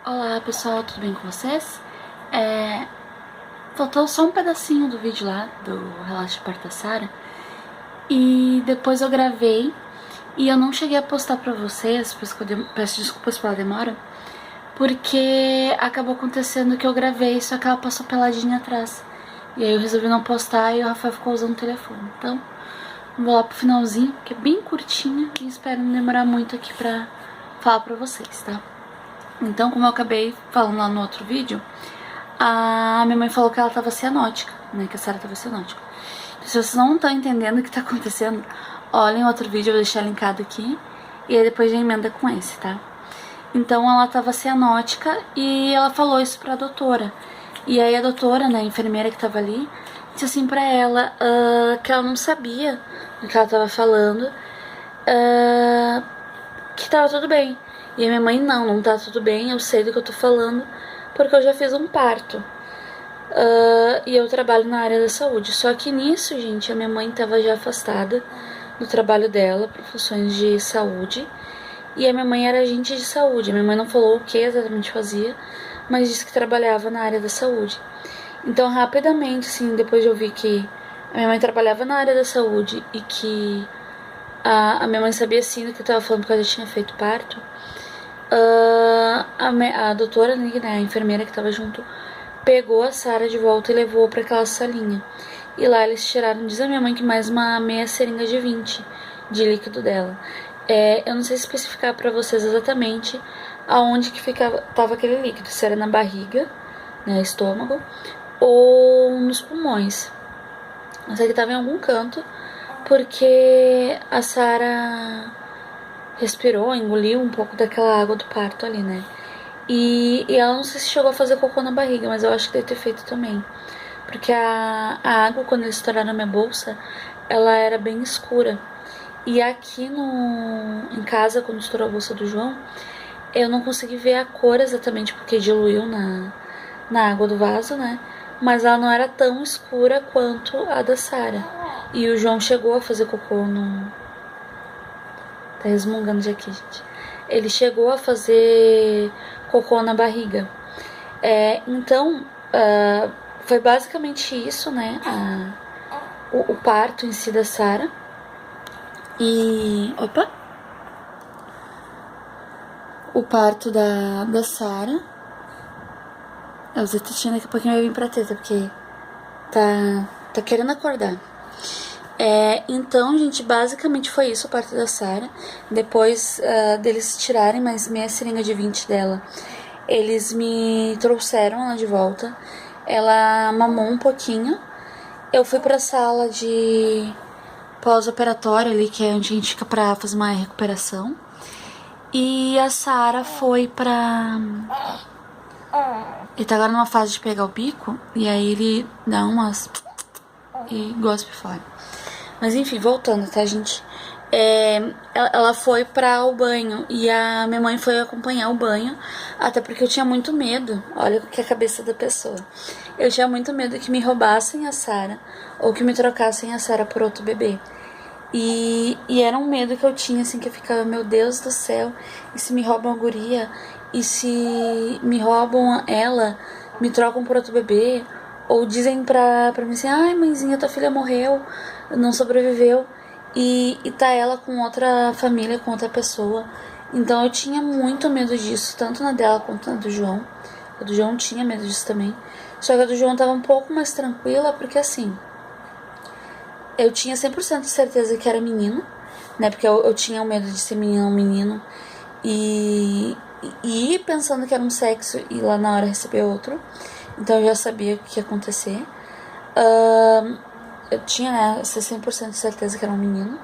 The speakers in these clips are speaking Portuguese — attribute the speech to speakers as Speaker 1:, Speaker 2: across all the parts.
Speaker 1: Olá pessoal, tudo bem com vocês? Faltou só um pedacinho do vídeo lá, do relato de parto da Sarah. E depois eu gravei e eu não cheguei a postar pra vocês, por isso que eu peço desculpas pela demora. Porque acabou acontecendo que eu gravei, só que ela passou peladinha atrás. E aí eu resolvi não postar e o Rafael ficou usando o telefone. Então, vou lá pro finalzinho, que é bem curtinho, e espero não demorar muito aqui pra falar pra vocês, tá? Então, como eu acabei falando lá no outro vídeo, a minha mãe falou que ela tava cianótica, né, que a Sarah tava cianótica. Se vocês não estão entendendo o que tá acontecendo, olhem o outro vídeo, eu vou deixar linkado aqui, e aí depois já emenda com esse, tá? Então, ela tava cianótica e ela falou isso pra doutora. E aí a doutora, né, a enfermeira que tava ali, disse assim pra ela que ela não sabia do que ela tava falando, que tava tudo bem. E a minha mãe, não tá tudo bem, eu sei do que eu tô falando, porque eu já fiz um parto. E eu trabalho na área da saúde. Só que nisso, gente, a minha mãe tava já afastada do trabalho dela por funções de saúde. E a minha mãe era agente de saúde. A minha mãe não falou o que exatamente fazia, mas disse que trabalhava na área da saúde. Então, rapidamente, assim, depois de eu ouvir que a minha mãe trabalhava na área da saúde e que a minha mãe sabia sim do que eu tava falando porque ela já tinha feito parto, a doutora, né, a enfermeira que tava junto, pegou a Sarah de volta e levou pra aquela salinha. E lá eles tiraram, diz a minha mãe, que mais uma meia seringa de 20 de líquido dela. Eu não sei especificar pra vocês exatamente aonde que tava aquele líquido, se era na barriga, né, estômago, ou nos pulmões. Eu sei que tava em algum canto, porque a Sarah respirou, engoliu um pouco daquela água do parto ali, né? E ela não sei se chegou a fazer cocô na barriga, mas eu acho que deve ter feito também. Porque a água, quando eles estouraram na minha bolsa, ela era bem escura. E aqui em casa, quando estourou a bolsa do João, eu não consegui ver a cor exatamente, porque diluiu na água do vaso, né? Mas ela não era tão escura quanto a da Sarah. E o João chegou a fazer cocô no... Tá resmungando de aqui, gente. Ele chegou a fazer cocô na barriga. Então, foi basicamente isso, né? O parto em si da Sarah. E... Opa! O parto da Sarah. O Zetutinho daqui a pouquinho vai vir pra teta, porque tá querendo acordar. Então, gente, basicamente foi isso o parto da Sarah. Depois deles tirarem mais meia seringa de 20 dela, eles me trouxeram ela de volta. Ela mamou um pouquinho. Eu fui pra sala de pós-operatório ali, que é onde a gente fica pra fazer uma recuperação. E a Sarah foi pra... Ele tá agora numa fase de pegar o bico, e aí ele dá umas... e gospe fora. Mas enfim, voltando, tá, gente? Ela foi pra o banho e a minha mãe foi acompanhar o banho, até porque eu tinha muito medo. Olha o que é a cabeça da pessoa. Eu tinha muito medo que me roubassem a Sarah ou que me trocassem a Sarah por outro bebê. E era um medo que eu tinha, assim, que eu ficava, meu Deus do céu, e se me roubam a guria? E se me roubam ela, me trocam por outro bebê? Ou dizem pra mim assim, ai mãezinha, tua filha morreu, não sobreviveu, e tá ela com outra família, com outra pessoa. Então eu tinha muito medo disso, tanto na dela quanto na do João. A do João tinha medo disso também. Só que a do João tava um pouco mais tranquila, porque assim, eu tinha 100% de certeza que era menino, né, porque eu tinha o medo de ser menino ou menino, e ir pensando que era um sexo e lá na hora receber outro. Então eu já sabia o que ia acontecer. Eu tinha, né, 100% de certeza que era um menino.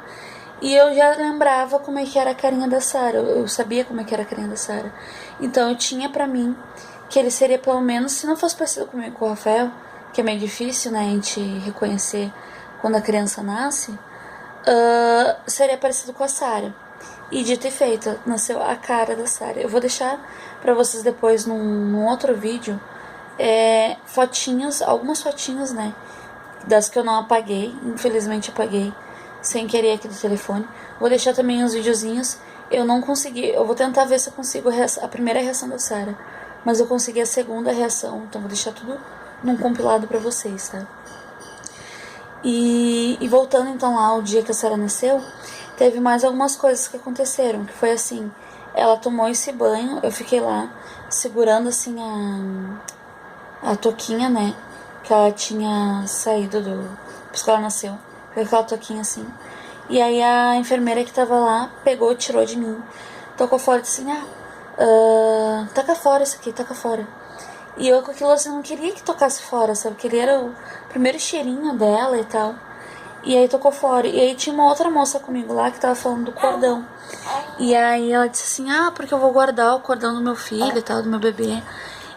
Speaker 1: E eu já lembrava como é que era a carinha da Sarah. Eu sabia como é que era a carinha da Sarah. Então eu tinha pra mim que ele seria pelo menos, se não fosse parecido comigo com o Rafael, que é meio difícil, né, a gente reconhecer quando a criança nasce, seria parecido com a Sarah. E dito e feito, nasceu a cara da Sarah. Eu vou deixar pra vocês depois num outro vídeo fotinhos, algumas fotinhos, né, das que eu não apaguei, infelizmente apaguei sem querer aqui do telefone. Vou deixar também uns videozinhos. Eu não consegui, eu vou tentar ver se eu consigo a primeira reação da Sarah, mas eu consegui a segunda reação, então vou deixar tudo num compilado pra vocês, tá? E voltando então lá ao dia que a Sarah nasceu, teve mais algumas coisas que aconteceram, que foi assim, ela tomou esse banho, eu fiquei lá segurando assim a toquinha, né, que ela tinha saído depois que ela nasceu, foi aquela toquinha assim, e aí a enfermeira que tava lá pegou, tirou de mim, tocou fora e disse assim, taca fora isso aqui, taca fora. E eu com aquilo assim, não queria que tocasse fora, sabe? Queria era o primeiro cheirinho dela e tal. E aí tocou fora. E aí tinha uma outra moça comigo lá que tava falando do cordão. E aí ela disse assim, porque eu vou guardar o cordão do meu filho e tal, do meu bebê.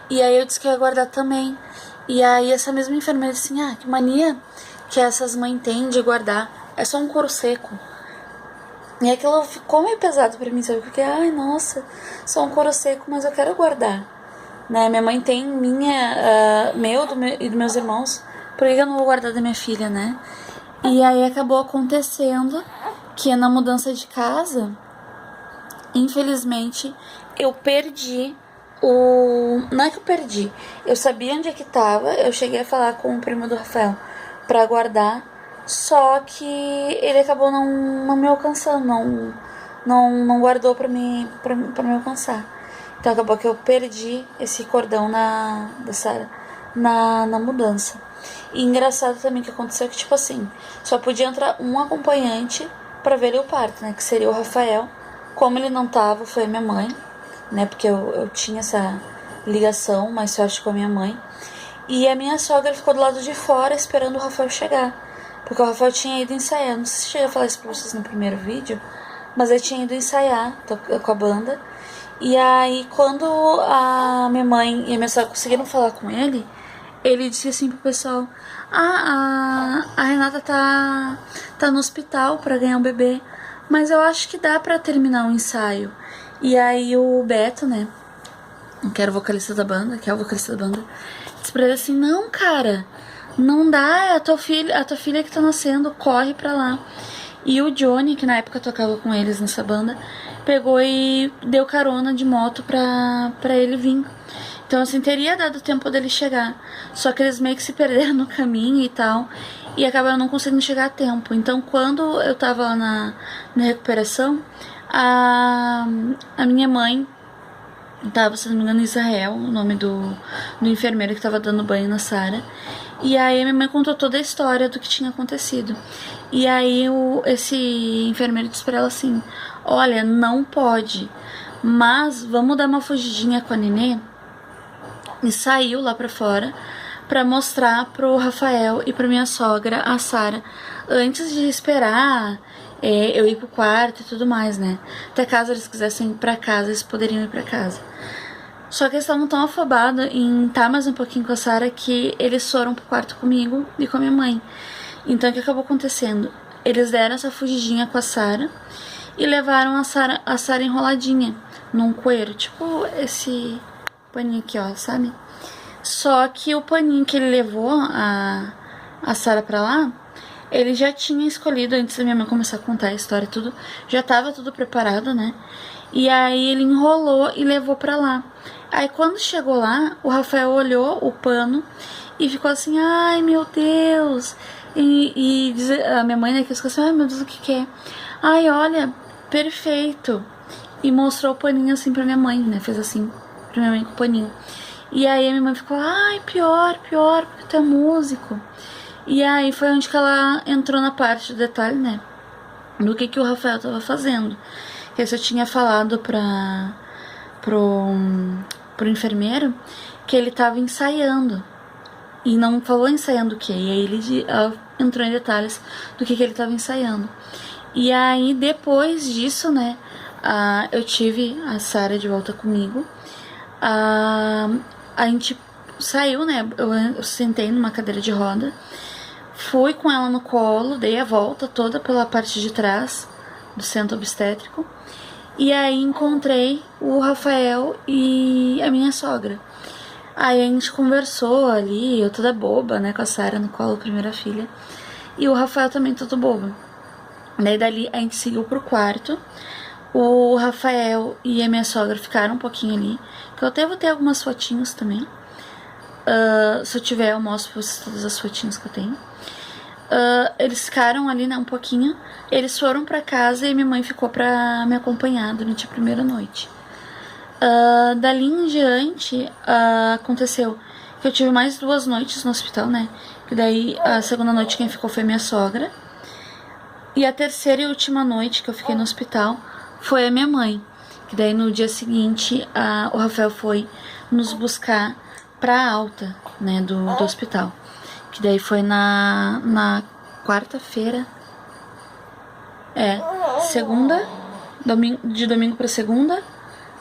Speaker 1: E aí eu disse que eu ia guardar também. E aí essa mesma enfermeira disse assim, que mania que essas mães têm de guardar. É só um couro seco. E aquilo ficou meio pesado pra mim, sabe? Porque, nossa, só um couro seco, mas eu quero guardar. Né? Minha mãe tem meu e dos meus irmãos, por que eu não vou guardar da minha filha, né? E aí acabou acontecendo que na mudança de casa, infelizmente, eu perdi não é que eu perdi, eu sabia onde é que tava, eu cheguei a falar com o primo do Rafael pra guardar, só que ele acabou não me alcançando, não guardou pra me alcançar. Então acabou que eu perdi esse cordão da Sarah na mudança. E engraçado também que aconteceu que, tipo assim, só podia entrar um acompanhante pra ver o parto, né? Que seria o Rafael. Como ele não tava, foi a minha mãe, né? Porque eu tinha essa ligação mais forte com a minha mãe. E a minha sogra ficou do lado de fora esperando o Rafael chegar. Porque o Rafael tinha ido ensaiar. Não sei se cheguei a falar isso pra vocês no primeiro vídeo, mas ele tinha ido ensaiar com a banda. E aí, quando a minha mãe e a minha sogra conseguiram falar com ele, ele disse assim pro pessoal, a Renata tá no hospital pra ganhar um bebê, mas eu acho que dá pra terminar o ensaio. E aí o Beto, né, que era o vocalista da banda, disse pra ele assim, não, cara, não dá, é a tua filha que tá nascendo, corre pra lá. E o Johnny, que na época tocava com eles nessa banda, pegou e deu carona de moto pra ele vir. Então, assim, teria dado tempo dele chegar. Só que eles meio que se perderam no caminho e tal. E acabaram não conseguindo chegar a tempo. Então, quando eu tava lá na recuperação, a minha mãe tava, se não me engano, em Israel, o nome do enfermeiro que tava dando banho na Sarah. E aí a minha mãe contou toda a história do que tinha acontecido. E aí esse enfermeiro disse pra ela assim, olha, não pode, mas vamos dar uma fugidinha com a Nenê. E saiu lá pra fora pra mostrar pro Rafael e pra minha sogra, a Sarah, antes de esperar eu ir pro quarto e tudo mais, né? Até caso eles quisessem ir pra casa, eles poderiam ir pra casa. Só que eles estavam tão afobados em estar mais um pouquinho com a Sarah que eles foram pro quarto comigo e com a minha mãe. Então o que acabou acontecendo? Eles deram essa fugidinha com a Sarah e levaram a Sarah enroladinha num coeiro, tipo esse paninho aqui, ó, sabe? Só que o paninho que ele levou a Sarah pra lá, ele já tinha escolhido, antes da minha mãe começar a contar a história e tudo, já tava tudo preparado, né? E aí ele enrolou e levou pra lá. Aí quando chegou lá, o Rafael olhou o pano e ficou assim, ai meu Deus. E a minha mãe, né, que ficou assim, ai meu Deus, o que é? Ai, olha, perfeito. E mostrou o paninho assim pra minha mãe, né, fez assim pra minha mãe com o paninho. E aí a minha mãe ficou, ai, pior, porque tu é músico. E aí foi onde que ela entrou na parte do detalhe, né, do que o Rafael tava fazendo. Que eu tinha falado pro enfermeiro que ele tava ensaiando. E não falou ensaiando o quê? E aí ela entrou em detalhes do que ele tava ensaiando. E aí depois disso, né, eu tive a Sarah de volta comigo. A gente saiu, né, eu sentei numa cadeira de roda, fui com ela no colo, dei a volta toda pela parte de trás do centro obstétrico. E aí encontrei o Rafael e a minha sogra. Aí a gente conversou ali, eu toda boba, né, com a Sarah no colo, primeira filha. E o Rafael também todo bobo. Daí dali a gente seguiu pro quarto. O Rafael e a minha sogra ficaram um pouquinho ali, que eu até vou ter algumas fotinhos também. Se eu tiver, eu mostro pra vocês todas as fotinhas que eu tenho. Eles ficaram ali, né, um pouquinho. Eles foram pra casa e minha mãe ficou pra me acompanhar durante a primeira noite. Dali em diante, aconteceu que eu tive mais 2 noites no hospital, né? Que daí a segunda noite quem ficou foi minha sogra. E a terceira e última noite que eu fiquei no hospital foi a minha mãe. Que daí no dia seguinte o Rafael foi nos buscar pra alta, né, do hospital. Que daí foi na quarta-feira. De domingo pra segunda,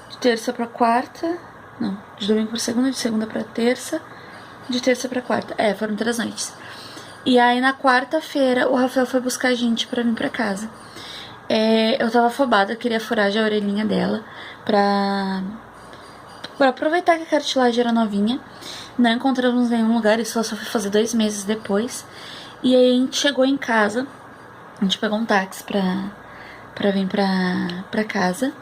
Speaker 1: de terça pra quarta. Não, de domingo pra segunda, de segunda pra terça, de terça pra quarta. Foram 3 noites. E aí na quarta-feira o Rafael foi buscar a gente pra vir pra casa. Eu tava afobada, queria furar já a orelhinha dela pra aproveitar que a cartilagem era novinha. Não encontramos nenhum lugar, isso ela só foi fazer 2 meses depois. E aí a gente chegou em casa, a gente pegou um táxi pra vir pra casa.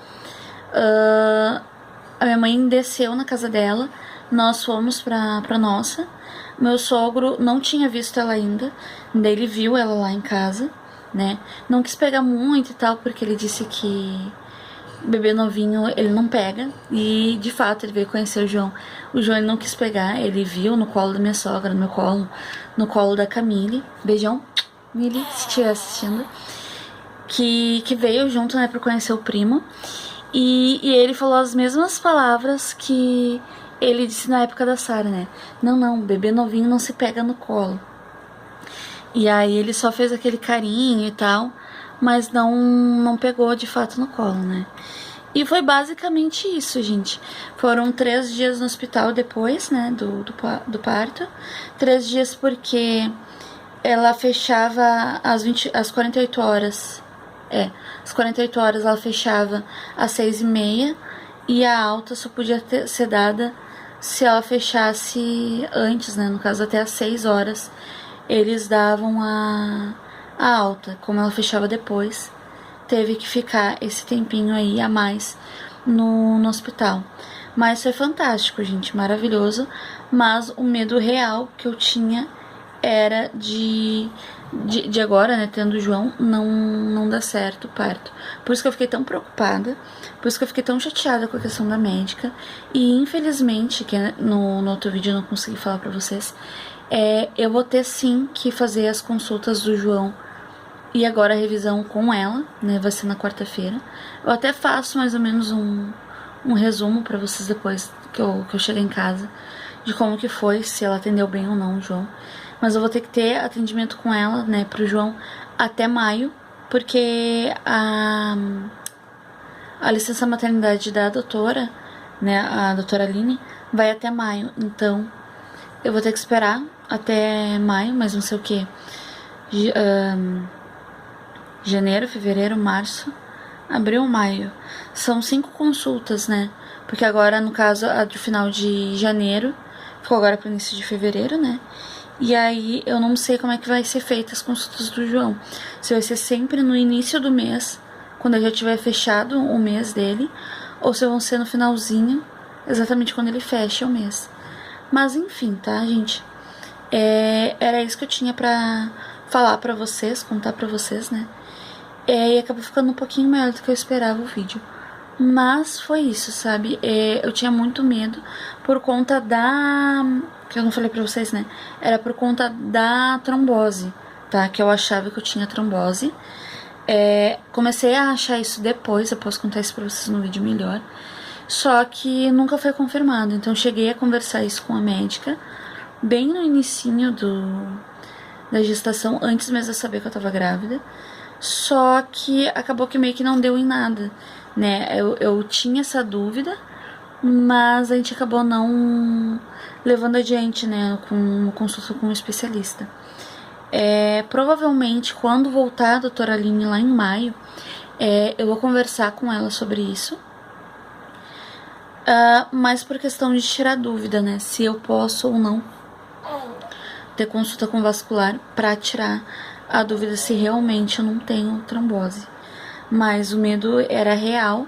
Speaker 1: A minha mãe desceu na casa dela, nós fomos pra nossa. Meu sogro não tinha visto ela ainda, daí ele viu ela lá em casa, né? Não quis pegar muito e tal, porque ele disse que bebê novinho ele não pega. E de fato ele veio conhecer o João. O João ele não quis pegar, ele viu no colo da minha sogra, no meu colo, no colo da Camille. Beijão, Mili, se estiver assistindo. Que veio junto, né, pra conhecer o primo. E ele falou as mesmas palavras que ele disse na época da Sara, né? Não, bebê novinho não se pega no colo. E aí ele só fez aquele carinho e tal, mas não pegou de fato no colo, né? E foi basicamente isso, gente. Foram 3 dias no hospital depois, né, do parto. 3 dias porque ela fechava às 48 horas. Às 48 horas ela fechava às 6h30 e a alta só podia ser dada se ela fechasse antes, né? No caso, até às 6 horas eles davam a alta. Como ela fechava depois, teve que ficar esse tempinho aí a mais no hospital. Mas foi fantástico, gente, maravilhoso. Mas o medo real que eu tinha era de agora, né, tendo o João, não dar certo o parto. Por isso que eu fiquei tão preocupada, por isso que eu fiquei tão chateada com a questão da médica. E infelizmente, que no outro vídeo eu não consegui falar pra vocês, eu vou ter sim que fazer as consultas do João e agora a revisão com ela, né, vai ser na quarta-feira. Eu até faço mais ou menos um resumo pra vocês depois que eu chegar em casa, de como que foi, se ela atendeu bem ou não o João. Mas eu vou ter que ter atendimento com ela, né, pro João até maio, porque a licença maternidade da doutora, né, a doutora Aline, vai até maio. Então, eu vou ter que esperar até maio, mas não sei o que. Janeiro, fevereiro, março, abril, maio. São 5 consultas, né, porque agora, no caso, a do final de janeiro ficou agora pro início de fevereiro, né. E aí eu não sei como é que vai ser feita as consultas do João. Se vai ser sempre no início do mês, quando eu já tiver fechado o mês dele, ou se vão ser no finalzinho, exatamente quando ele fecha o mês. Mas enfim, tá, gente? Era isso que eu tinha pra falar pra vocês, contar pra vocês, né? E acabou ficando um pouquinho maior do que eu esperava o vídeo. Mas foi isso, sabe? Eu tinha muito medo por conta que eu não falei pra vocês, né? Era por conta da trombose, tá? Que eu achava que eu tinha trombose. Comecei a achar isso depois, eu posso contar isso pra vocês no vídeo melhor. Só que nunca foi confirmado, então cheguei a conversar isso com a médica bem no inicinho da gestação, antes mesmo de eu saber que eu tava grávida. Só que acabou que meio que não deu em nada, né? Eu tinha essa dúvida, mas a gente acabou não levando adiante, né, com uma consulta com um especialista. Provavelmente, quando voltar a doutora Aline lá em maio, eu vou conversar com ela sobre isso. Mas por questão de tirar dúvida, né, se eu posso ou não ter consulta com vascular pra tirar a dúvida se realmente eu não tenho trombose. mas o medo era real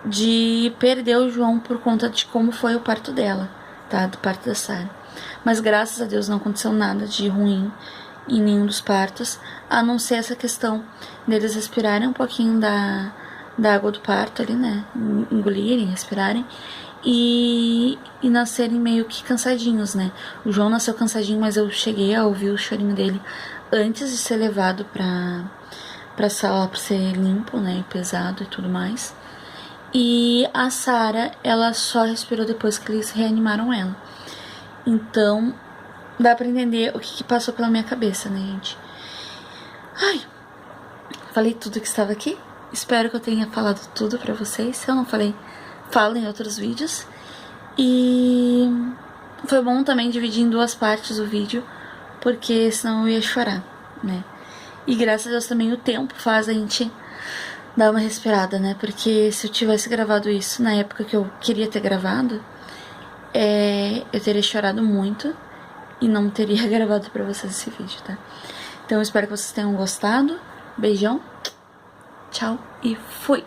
Speaker 1: de perder o João por conta de como foi o parto dela, tá? Do parto da Sara. Mas graças a Deus não aconteceu nada de ruim em nenhum dos partos, a não ser essa questão deles respirarem um pouquinho da água do parto ali, né? Engolirem, respirarem. E nascerem meio que cansadinhos, né? O João nasceu cansadinho, mas eu cheguei a ouvir o chorinho dele antes de ser levado pra sala pra ser limpo, né? E pesado e tudo mais. E a Sara, ela só respirou depois que eles reanimaram ela. Então, dá pra entender o que passou pela minha cabeça, né, gente? Ai, falei tudo que estava aqui. Espero que eu tenha falado tudo pra vocês. Se eu não falei, falo em outros vídeos. E foi bom também dividir em duas partes o vídeo, porque senão eu ia chorar, né? E graças a Deus também o tempo faz a gente dar uma respirada, né? Porque se eu tivesse gravado isso na época que eu queria ter gravado, eu teria chorado muito e não teria gravado pra vocês esse vídeo, tá? Então eu espero que vocês tenham gostado. Beijão, tchau e fui!